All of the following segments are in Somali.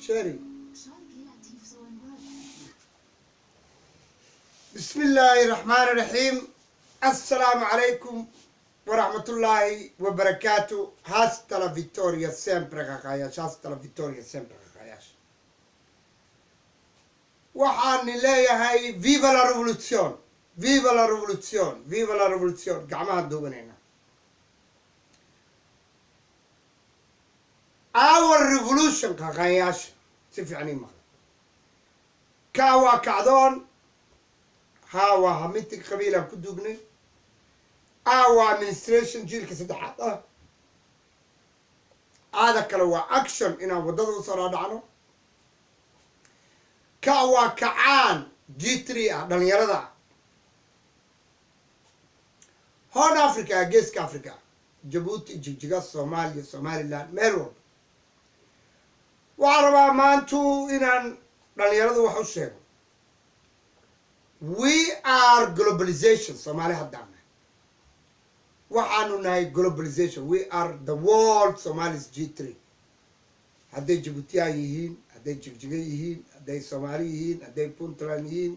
شاري. بسم الله الرحمن الرحيم. السلام عليكم ورحمة الله وبركاته. هاستا لا فيتوريا سيمبر غاياش. هاستا لا فيتوريا سيمبر غاياش. waxaan leeyahay viva la revolution, viva la revolution, viva la revolution. gacmaha duubanayna. our revolution qaqayaasha si fiican ima ka waa kacdoon ha waa hamiti qabiila ku duugnay our administration jiilka saddexaad ah aada kale waa action inaan wadada u soo dhacno ka waa kacaan G3 ah dhalinyarada Horn Africa geeska Africa Djibouti Jigjiga Soomaaliya Somaliland meel walba waxaan rabaa maantu inaan dhalinyaradu wax u sheego we are globalization Soomaali haddaan waxaanu nahay globalization we are the world Somalis G3 hadday Djibouti yihiin hadday Jigjiga yihiin hadday Soomaali yihiin hadday Puntland yihiin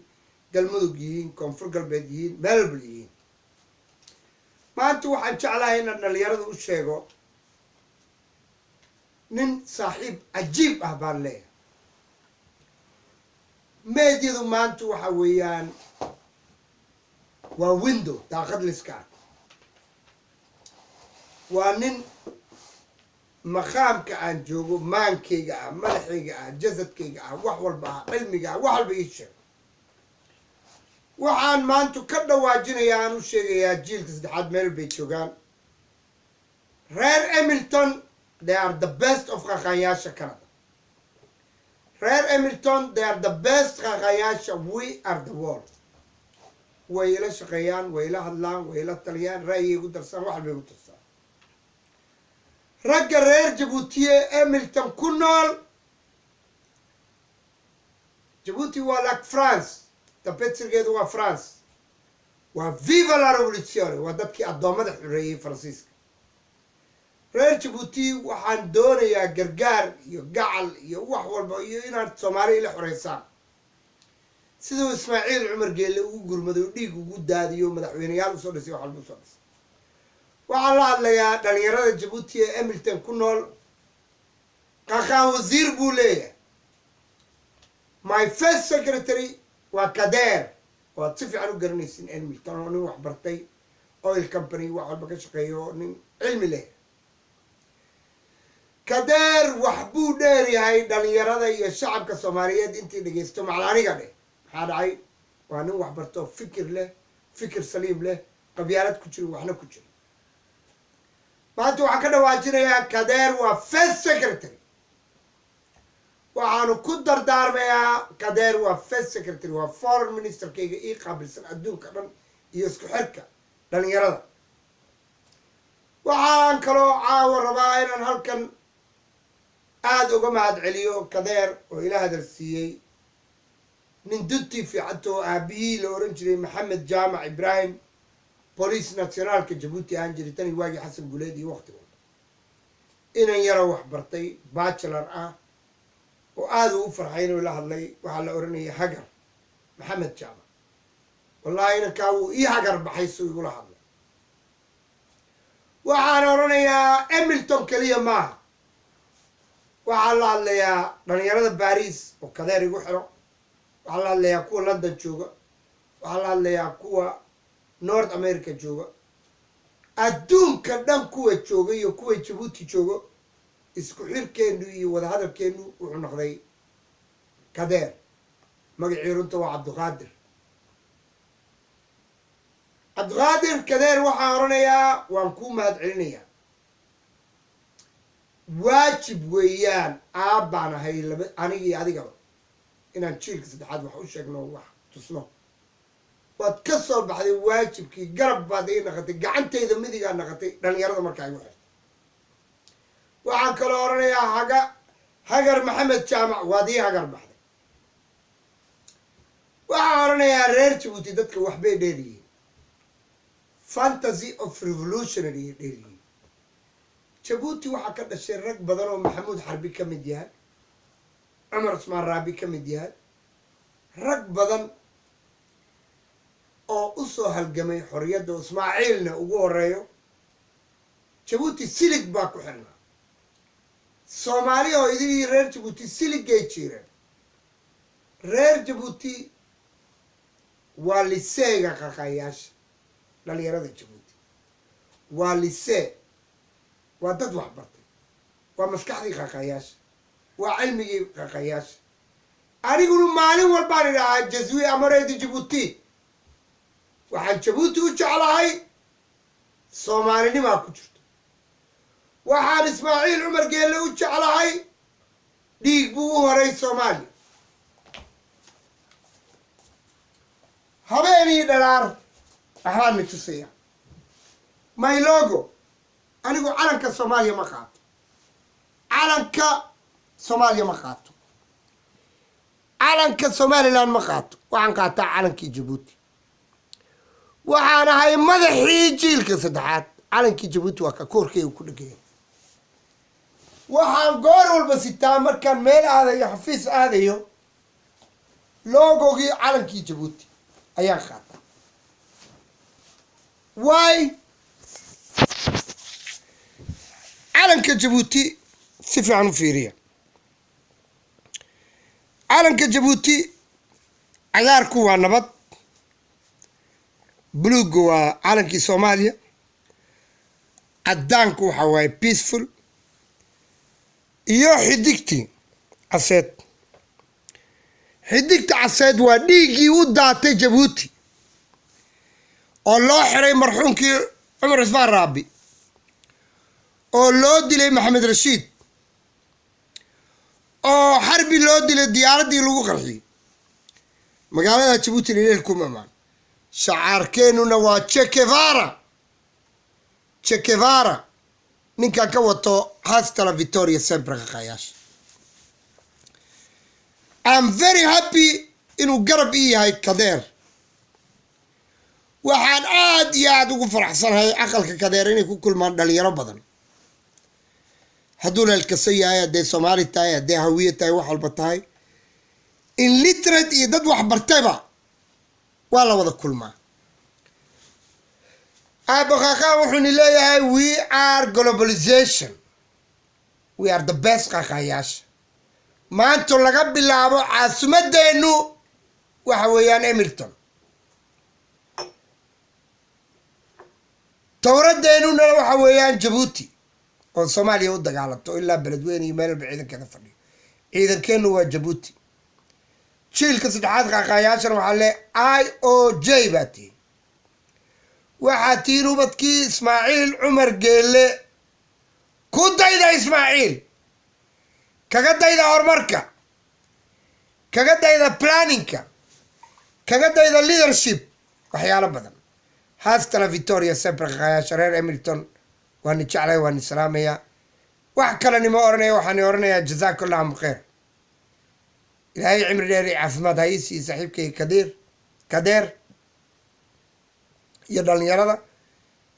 galmudug yihiin koonfur galbeed yihiin meel walba yihiin maanta waxaan jeclahay inaan dhalinyaradu u sheego nin saaxiib cajiib ah baan leeyahay meedyadu maanta waxa weeyaan waa window daaqad liska waa nin maqaamka aan joogo maankayga ah madaxayga ah jasadkayga ah wax walba ah cilmiga ah wax walba ii sheego waxaan maanta ka dhawaajinayaa aan u sheegayaa jiilka saddexaad meel bay joogaan reer Hamilton they are the best of qaqayaasha Canada reer Hamilton they are the best qaqayaasha we are the world way ila shaqeeyaan way ila hadlaan way ila taliyaan ra'yiga u darsan wax walba u darsan ragga reer Djibouti Hamilton ku nool Djibouti waa like France tabetirgeedu waa France waa viva la revolution waa dadkii adoomada xureeyay Faransiiska reer Djibouti waxaan doonayaa gargaar iyo gacal iyo wax walba iyo inaad Soomaali ila xoreysaan sidoo Ismaaciil Cumar Geelle ugu gurmaday dhiig ugu daadiyo madaxweynayaal u soo dhisay wax walba u soo dhisay waxaan la hadlayaa dhalinyarada Djibouti Hamilton ku nool qaqaan wasiir buu leeyahay my first secretary waa Kader waa si fiican u garanaysin Hamilton oo nin wax bartay oil company wax walba ka shaqeeyo nin cilmi leh Kader wax buu dheer yahay dhalinyarada iyo shacabka Soomaaliyeed intii dhageysto maclaaniga dheh maxaa dhacay waa nin wax barto fikir leh fikir saliim leh qabyaalad ku jiro waxna ku jiro maanta waxaan ka dhawaajinayaa Kader waa first secretary waxaanu ku dardaarmayaa Kader waa first secretary waa foreign minister kayga ii qaabilsan adduunka dhan iyo isku xirka dhalinyarada waxaan kaloo caawa rabaa inaan halkan aad uga mahad celiyo Kader oo ila hadal siiyey nin duntii fiicanto aabihii la oran jiray Maxamed Jaamac Ibrahim police nationalka Djibouti aan jiritani waagi Xasan Guleed iyo waqti walba inan yaro wax bartay bachelor ah oo aad u farxay inuu la hadlay waxa la oranayay Hagar Maxamed Jaamac wallahi inanka uu ii hagar baxay soo igu la hadlay waxaan oranayaa Hamilton kaliya maaha waxaan la hadlayaa dhalinyarada Paris oo Kader igu xiro waxaan la hadlayaa kuwa London jooga waxaan la hadlayaa kuwa North America jooga adduunka dhan kuwa jooga iyo kuwa Djibouti jooga isku xirkeenu iyo wada hadalkeenu wuxuu noqday Kader magacii runta waa Cabduqaadir Kader waxaan oranayaa waan ku mahad celinayaa waajib weeyaan aabaan ahay anigii adigaba inaan jiilka saddexaad wax u sheegno wax tusno waad ka soo baxday waajibkii garab baad ii naqatay gacantayda midigaa naqatay dhalinyarada markaa igu xirtay waxaan kaloo oranayaa Hagar Maxamed Jaamac waad ii hagar baxday waxaan oranayaa reer Djibouti dadka waxbay dheeriyiin fantasy of revolutionary dheeriyiin Djibouti waxaa ka dhashay rag badan oo Maxamuud Xarbi ka mid yahay cumar cusmaan raabi ka mid yahay rag badan oo u soo halgamay xorriyadda ismaaciilna ugu horeeyo jabuuti silig baa ku xirnaa soomaali oo idii reer jabuuti siligay jireen reer jabuuti waa liseega qaqayaasha dhalinyarada jabuuti waa lisee waa dad wax bartay waa maskaxdii qaqayaasha waa cilmigii qaqayaasha aniguna maalin walbaan idhahaa jaswi amareydi jabuuti waxaan jabuuti u jeclahay soomaalinimaa ku jirto waxaan ismaaciil cumar geelle u jeclahay dhiig buu u horay soomaaliya habeenii dharaar waxbaan nitusaya my logo anigu calanka soomaaliya ma qaato calanka soomaaliya ma qaato calanka somaliland ma qaato waxaan qaataa calankii jabuuti waxaan ahay madaxii jiilka saddexaad calankii jabuuti waa ka koorkeyga ku dhegaya waxaan goor walba sitaa markaan meel aadayo xafiis aadayo logogii calankii jabuuti ayaan qaataa waay calanka jabuuti si fiican u fiiriya calanka jabuuti cagaarku waa nabad buluugga waa calankii soomaaliya caddaanku waxa waaye peaceful iyo xidigtii caseed xidigta caseed waa dhiiggii u daatay jabuuti oo loo xiray marxuumkii cumar cusmaan raabi oo loo dilay maxamed rashiid oo xarbi loo dilay diyaaraddii lagu qarxiyey magaalada jabuuti lileel kuma imaan shacaarkeennuna waa chekevara ninkan ka wato hastala victoria sempre qaqayaasha I'm very happy inuu garab ii yahay kadeer waxaan aad iyo aad ugu faraxsanahay aqalka kadeer inay ku kulmaan dhalinyaro badan hadduu leelkasa yahay hadday soomaali tahay hadday hawiye tahay wax walba tahay illiterate iyo dad wax bartayba waa la wada kulmaa aabaqaqaan wuxuuni leeyahay we are globalization we are the best qaqayaasha maanta laga bilaabo caasimadeennu waxa weeyaan Hamilton towradeennuna waxa weeyaan Jabuuti oo Soomaaliya u dagaalanto ilaa beledweyne iyo meel ciidankeeda fadhiyo ciidankeenu waa Jabuuti jiilka saddexaad qaqayaashan waxa le IOJ baati waxaa tiin ubadkii ismaaciil cumar geelle ku dayda ismaaciil kaga dayda horumarka kaga dayda planningka kaga dayda leadership waxyaalo badan haastana victoria sempre qaqayaasha reer Hamilton waani jeclay waani salaamaya wax kale nimo oranaya waxaan oranayaa jazaakallahu khayr ilaahay cimri dheer iyo caafimaad haysi saaxiibkay kadeer iyo dhalinyarada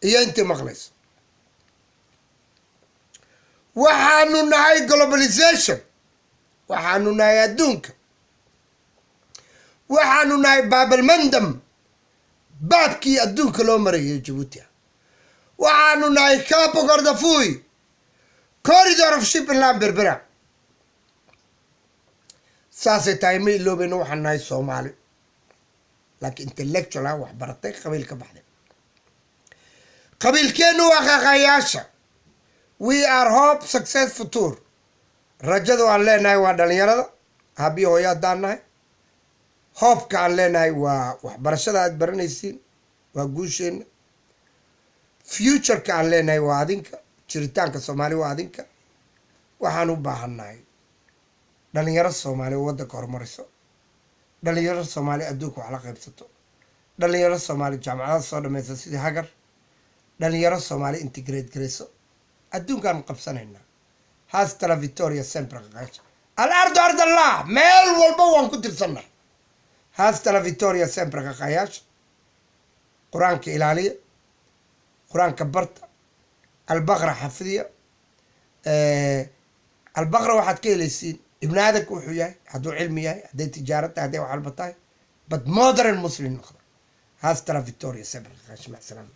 iyo intii maqlayso waxaanu nahay globalization waxaanu nahay adduunka waxaanu nahay baabalmandam baabkii adduunka loo marayay Jabuuti waxaanu nahay Capo Gordafui corridor of shipland berbera saasay tahay ma iloobeyno waxaan nahay Soomaali laakiin intellectual wax baratay qabiil ka baxday qabiilkeenu waa qaqayaasha we are hope success future rajadu aan leenahay waa dhalinyarada habi hooyadaan nahay hope ka aan leenahay waa waxbarashada aad baranaysiin waa guusheena future ka aan leenahay waa adinka jiritaanka Soomaali waa adinka waxaan u baahannahay dhalinyaro Soomaali oo waddanka horumariso dhalinyaro Soomaali adduunka wax la qaybsato dhalinyaro Soomaali jaamacadaha soo dhamaysa sidii hagar dhalinyaro Soomaali integrate gareyso adduunkan qabsanayna haastala victoria sempre qaqayaasha al-ardu ardallah meel walba waan ku tirsannahay haastala victoria sempre qaqayaasha quraanka ilaaliya quraanka barta albaqra xafidiya albaqra waxaad ka helaysiin ابن آدم كوحياي هدو علمي هدي تجارة هدي وحلبتاي but modern Muslim نخرج هاسترا فيكتوريا سبر مع السلامة